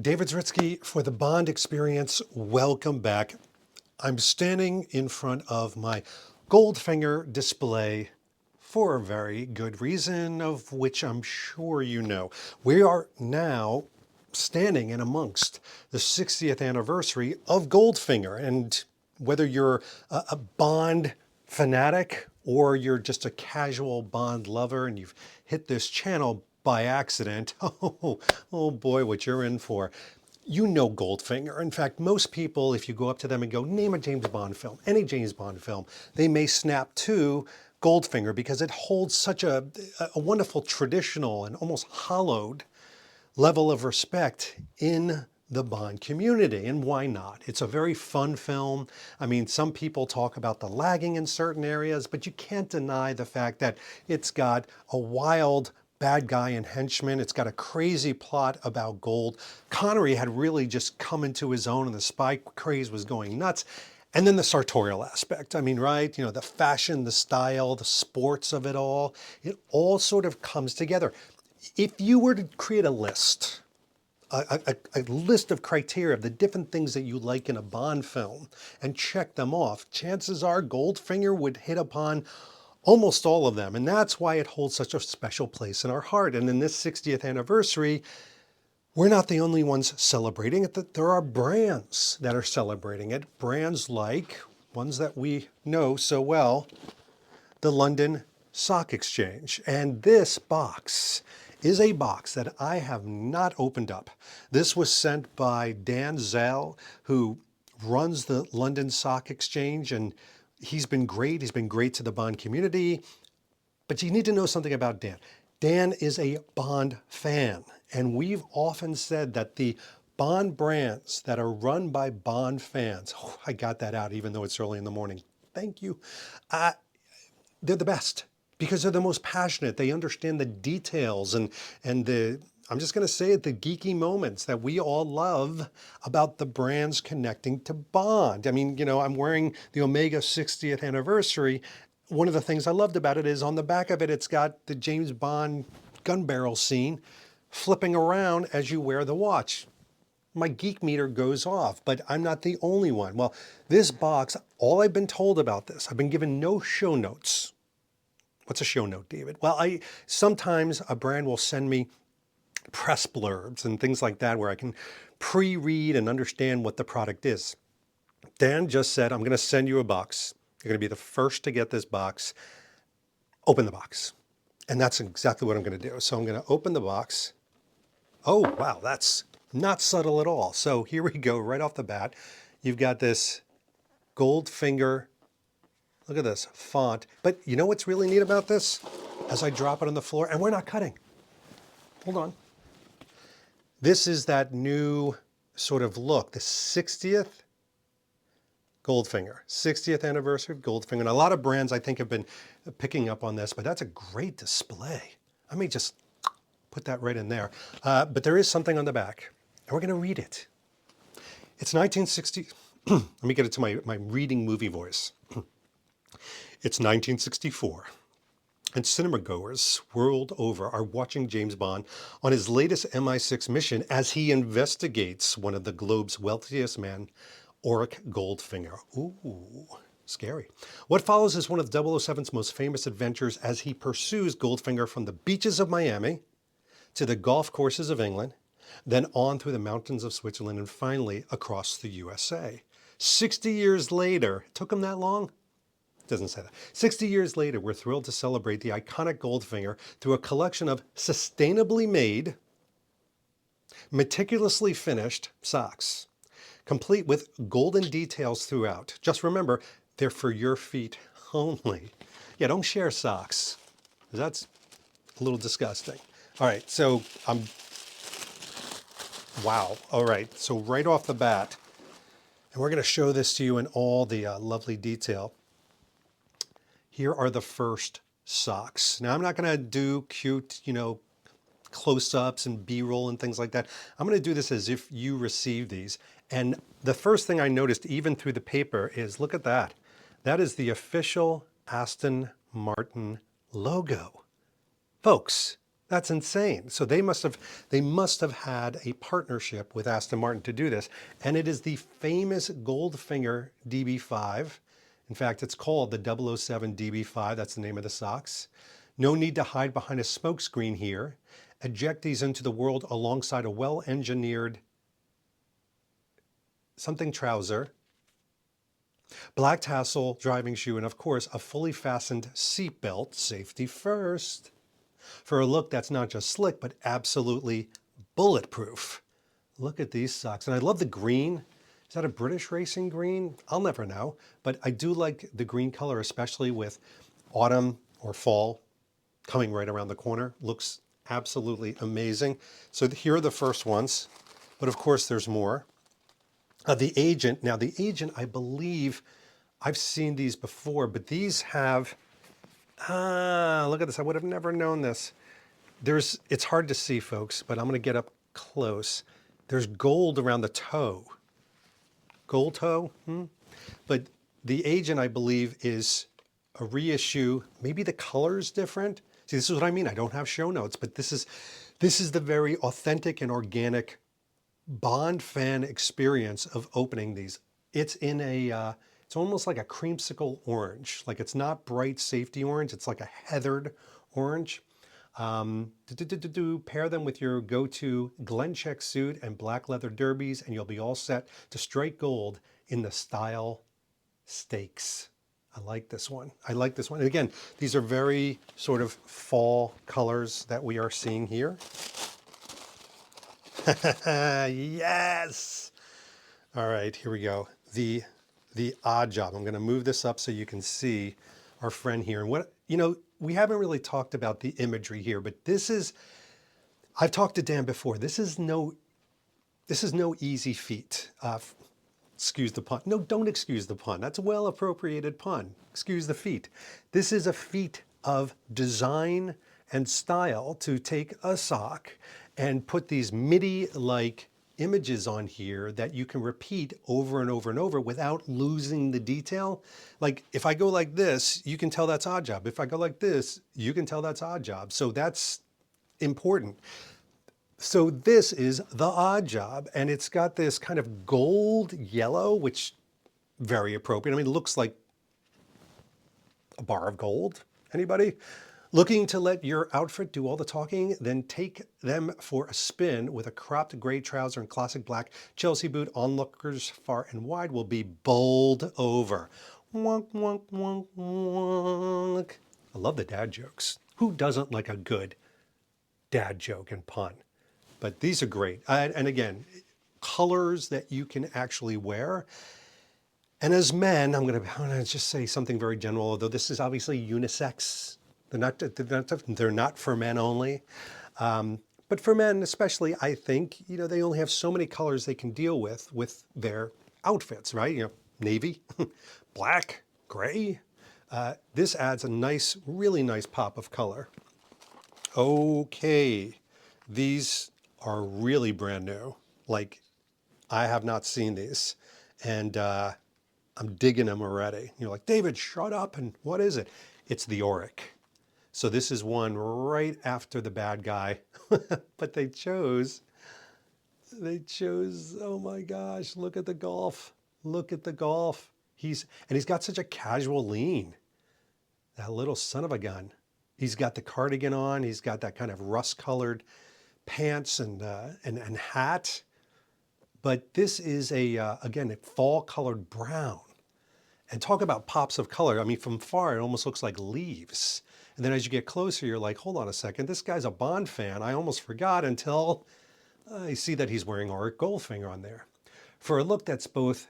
David Zritsky for the Bond Experience. Welcome back. I'm standing in front of my Goldfinger display for a very good reason, of which I'm sure you know. We are now standing in amongst the 60th anniversary of Goldfinger. And whether you're a Bond fanatic or you're just a casual Bond lover and you've hit this channel by accident, oh boy, what you're in for. You know Goldfinger. In fact, most people, if you go up to them and go, name a James Bond film, any James Bond film, they may snap to Goldfinger because it holds such a wonderful traditional and almost hallowed level of respect in the Bond community. And why not? It's a very fun film. I mean, some people talk about the lagging in certain areas, but you can't deny the fact that it's got a wild bad guy and henchman. It's got a crazy plot about gold. Connery had really just come into his own and the spy craze was going nuts. And then the sartorial aspect. I mean, right? You know, the fashion, the style, the sports of it all sort of comes together. If you were to create a list, a list of criteria of the different things that you like in a Bond film and check them off, chances are Goldfinger would hit upon almost all of them. And that's why it holds such a special place in our heart. And in this 60th anniversary, we're not the only ones celebrating it. There are brands that are celebrating it. Brands like ones that we know so well, the London Stock Exchange. And this box is a box that I have not opened up. This was sent by Dan Zell, who runs the London Stock Exchange, and he's been great. He's been great to the Bond community. But you need to know something about Dan. Dan is a Bond fan, and we've often said that the Bond brands that are run by Bond fans, oh, I got that out even though it's early in the morning. Thank you. They're the best because they're the most passionate. They understand the details and the, I'm just going to say it, the geeky moments that we all love about the brands connecting to Bond. I mean, you know, I'm wearing the Omega 60th anniversary. One of the things I loved about it is on the back of it, it's got the James Bond gun barrel scene flipping around as you wear the watch. My geek meter goes off, but I'm not the only one. Well, this box, all I've been told about this, I've been given no show notes. What's a show note, David? Well, sometimes a brand will send me press blurbs and things like that where I can pre-read and understand what the product is. Dan just said, I'm going to send you a box. You're going to be the first to get this box. Open the box. And that's exactly what I'm going to do. So I'm going to open the box. Oh, wow, that's not subtle at all. So here we go, right off the bat. You've got this Goldfinger. Look at this font. But you know what's really neat about this? As I drop it on the floor, and we're not cutting. Hold on. This is that new sort of look, the 60th Goldfinger, 60th anniversary of Goldfinger. And a lot of brands I think have been picking up on this, but that's a great display. I may just put that right in there. But there is something on the back, and we're going to read it. It's 1960. Let me get it to my reading movie voice. It's 1964, and cinema goers world over are watching James Bond on his latest MI6 mission as he investigates one of the globe's wealthiest men, Oric Goldfinger. Ooh, scary. What follows is one of 007's most famous adventures as he pursues Goldfinger from the beaches of Miami to the golf courses of England, then on through the mountains of Switzerland, and finally across the USA. 60 years later, it took him that long? Doesn't say that. 60 years later, we're thrilled to celebrate the iconic Goldfinger through a collection of sustainably made, meticulously finished socks, complete with golden details throughout. Just remember, they're for your feet only. Yeah, don't share socks. That's a little disgusting. All right, so wow. All right, so right off the bat, and we're going to show this to you in all the lovely detail. Here are the first socks. Now, I'm not going to do cute, you know, close-ups and B-roll and things like that. I'm going to do this as if you receive these. And the first thing I noticed, even through the paper, is look at that. That is the official Aston Martin logo. Folks, That's insane. So they must have had a partnership with Aston Martin to do this. And it is the famous Goldfinger DB5. In fact, it's called the 007 DB5. That's the name of the socks. No need to hide behind a smokescreen here. Eject these into the world alongside a well-engineered something trouser, black tassel driving shoe, and of course, a fully fastened seat belt, safety first, for a look that's not just slick, but absolutely bulletproof. Look at these socks. And I love the green. Is that a British racing green? I'll never know. But I do like the green color, especially with autumn or fall coming right around the corner. Looks absolutely amazing. So here are the first ones. But of course, there's more. The Agent. Now, the Agent, I believe I've seen these before, but these have, look at this. I would have never known this. It's hard to see, folks, but I'm going to get up close. There's gold around the toe. Gold toe? But the Agent, I believe, is a reissue. Maybe the color's different. See, this is what I mean. I don't have show notes, but this is the very authentic and organic Bond fan experience of opening these. It's in it's almost like a creamsicle orange. Like it's not bright safety orange. It's like a heathered orange. Pair them with your go-to Glencheck suit and black leather derbies, and you'll be all set to strike gold in the style stakes. I like this one. I like this one. And again, these are very sort of fall colors that we are seeing here. Yes. All right, here we go. The Odd Job. I'm going to move this up so you can see our friend here. And what, we haven't really talked about the imagery here, but I've talked to Dan before. This is no easy feat. Excuse the pun. No, don't excuse the pun. That's a well-appropriated pun. Excuse the feat. This is a feat of design and style to take a sock and put these MIDI-like images on here that you can repeat over and over and over without losing the detail. Like if I go like this, you can tell that's Odd Job. If I go like this, you can tell that's Odd Job. So that's important. So this is the Odd Job, and it's got this kind of gold yellow, which very appropriate. I mean, it looks like a bar of gold. Anybody? Looking to let your outfit do all the talking? Then take them for a spin with a cropped gray trouser and classic black Chelsea boot. Onlookers far and wide will be bowled over. Wonk, wonk, wonk, wonk. I love the dad jokes. Who doesn't like a good dad joke and pun? But these are great. And again, colors that you can actually wear. And as men, I'm going to just say something very general, although this is obviously unisex. They're not for men only. But for men especially, I think, they only have so many colors they can deal with their outfits, right? Navy, black, gray. This adds a nice, really nice pop of color. Okay, these are really brand new. Like, I have not seen these. And I'm digging them already. You're like, David, shut up. And what is it? It's the Oric. So this is one right after the bad guy, but they chose, oh my gosh, look at the golf. Look at the golf. He's got such a casual lean. That little son of a gun. He's got the cardigan on. He's got that kind of rust-colored pants and hat. But this is again, a fall-colored brown. And talk about pops of color. I mean, from far, it almost looks like leaves. And then as you get closer, you're like, hold on a second, this guy's a Bond fan. I almost forgot until I see that he's wearing Oric Goldfinger on there. For a look that's both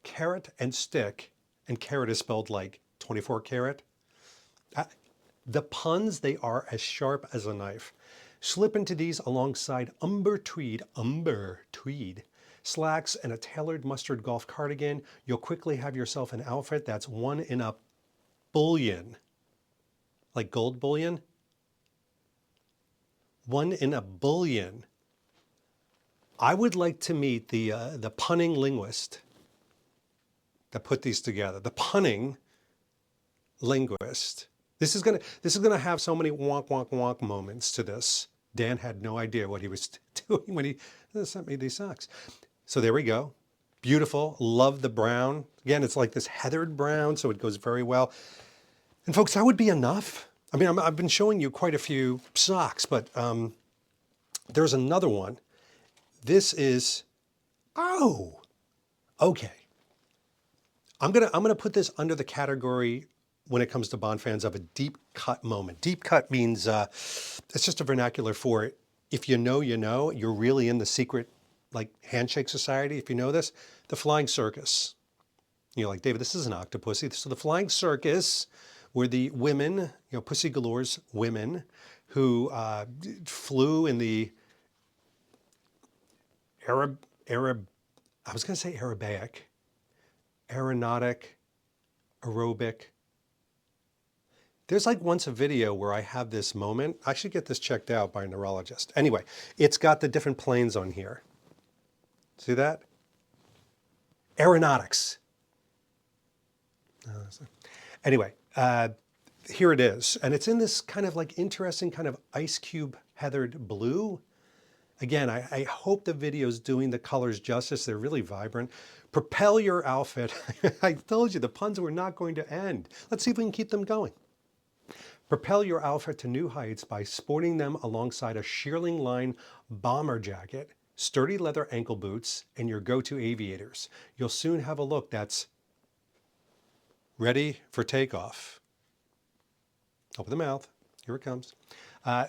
carrot and stick, and carrot is spelled like 24 karat. The puns, they are as sharp as a knife. Slip into these alongside umber tweed, slacks and a tailored mustard golf cardigan. You'll quickly have yourself an outfit that's one in a bullion. Like gold bullion? One in a bullion. I would like to meet the punning linguist that put these together. The punning linguist. This is gonna have so many wonk wonk wonk moments to this. Dan had no idea what he was doing when he sent me these socks. So there we go. Beautiful. Love the brown. Again, it's like this heathered brown, so it goes very well. And folks, that would be enough. I mean, I've been showing you quite a few socks, but there's another one. This is, oh, okay. I'm gonna put this under the category when it comes to Bond fans of a deep cut moment. Deep cut means it's just a vernacular for it. If you know, you know. You're really in the secret, like, handshake society. If you know this, the Flying Circus. You're like, David, this is an octopussy. So the Flying Circus were the women, you know, Pussy Galore's women, who flew in the I was going to say Arabic, aeronautic, aerobic. There's like once a video where I have this moment. I should get this checked out by a neurologist. Anyway, it's got the different planes on here. See that? Aeronautics. Anyway, here it is. And it's in this kind of like interesting kind of ice cube heathered blue. Again, I hope the video's doing the colors justice. They're really vibrant. Propel your outfit. I told you the puns were not going to end. Let's see if we can keep them going. Propel your outfit to new heights by sporting them alongside a shearling line bomber jacket, sturdy leather ankle boots, and your go-to aviators. You'll soon have a look that's ready for takeoff. Open the mouth. Here it comes.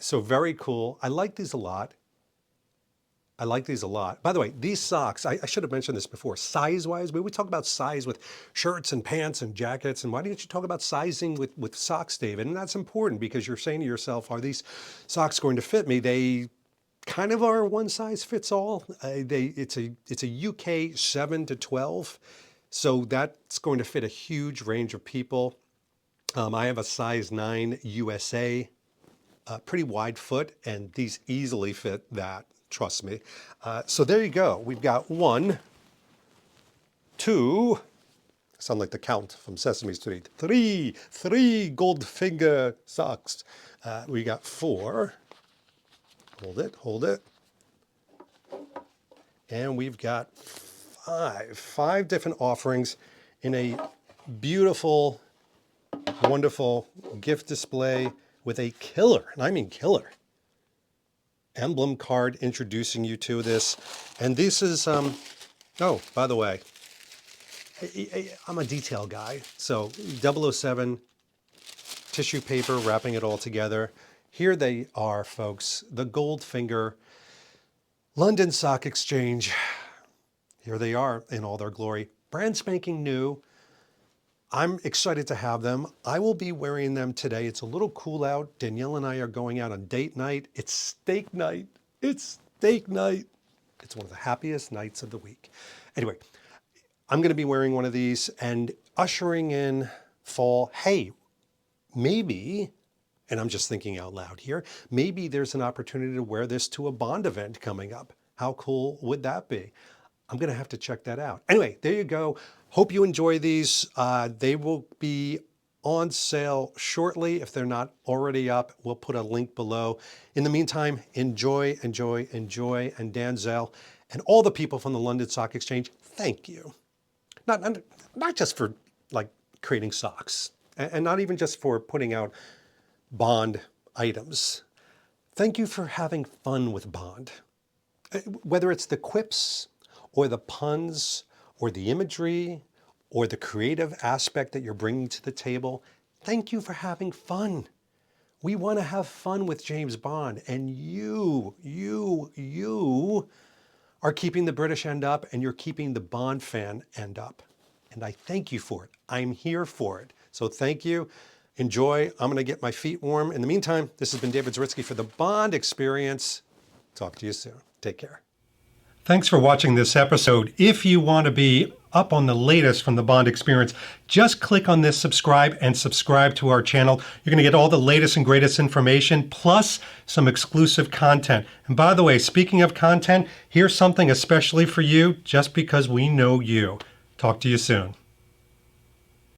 So very cool. I like these a lot. I like these a lot. By the way, these socks, I should have mentioned this before, size-wise, we talk about size with shirts and pants and jackets, and why didn't you talk about sizing with socks, David? And that's important because you're saying to yourself, are these socks going to fit me? They kind of are one size fits all. It's a UK 7 to 12, so that's going to fit a huge range of people. I have a size 9 USA, pretty wide foot, and these easily fit that. Trust me. So there you go. We've got 1, 2, sound like the Count from Sesame Street, 3 Goldfinger socks. We got 4. Hold it. And we've got 5 different offerings in a beautiful, wonderful gift display with a killer, and I mean killer, emblem card introducing you to this. And this is, oh, by the way, I'm a detail guy. So 007 tissue paper, wrapping it all together. Here they are, folks, the Goldfinger London Stock Exchange. Here they are in all their glory. Brand spanking new. I'm excited to have them. I will be wearing them today. It's a little cool out. Danielle and I are going out on date night. It's steak night. It's steak night. It's one of the happiest nights of the week. Anyway, I'm going to be wearing one of these and ushering in fall. Hey, maybe, and I'm just thinking out loud here, maybe there's an opportunity to wear this to a Bond event coming up. How cool would that be? I'm going to have to check that out. Anyway, there you go. Hope you enjoy these. They will be on sale shortly. If they're not already up, we'll put a link below. In the meantime, enjoy. And Dan Zell and all the people from the London Stock Exchange, thank you. Not just for like creating socks and not even just for putting out Bond items. Thank you for having fun with Bond. Whether it's the quips or the puns, or the imagery, or the creative aspect that you're bringing to the table, thank you for having fun. We want to have fun with James Bond, and you are keeping the British end up, and you're keeping the Bond fan end up. And I thank you for it. I'm here for it. So thank you. Enjoy. I'm going to get my feet warm. In the meantime, this has been David Zaritsky for the Bond Experience. Talk to you soon. Take care. Thanks for watching this episode. If you want to be up on the latest from the Bond Experience, just click on this subscribe and subscribe to our channel. You're going to get all the latest and greatest information, plus some exclusive content. And by the way, speaking of content, here's something especially for you, just because we know you. Talk to you soon.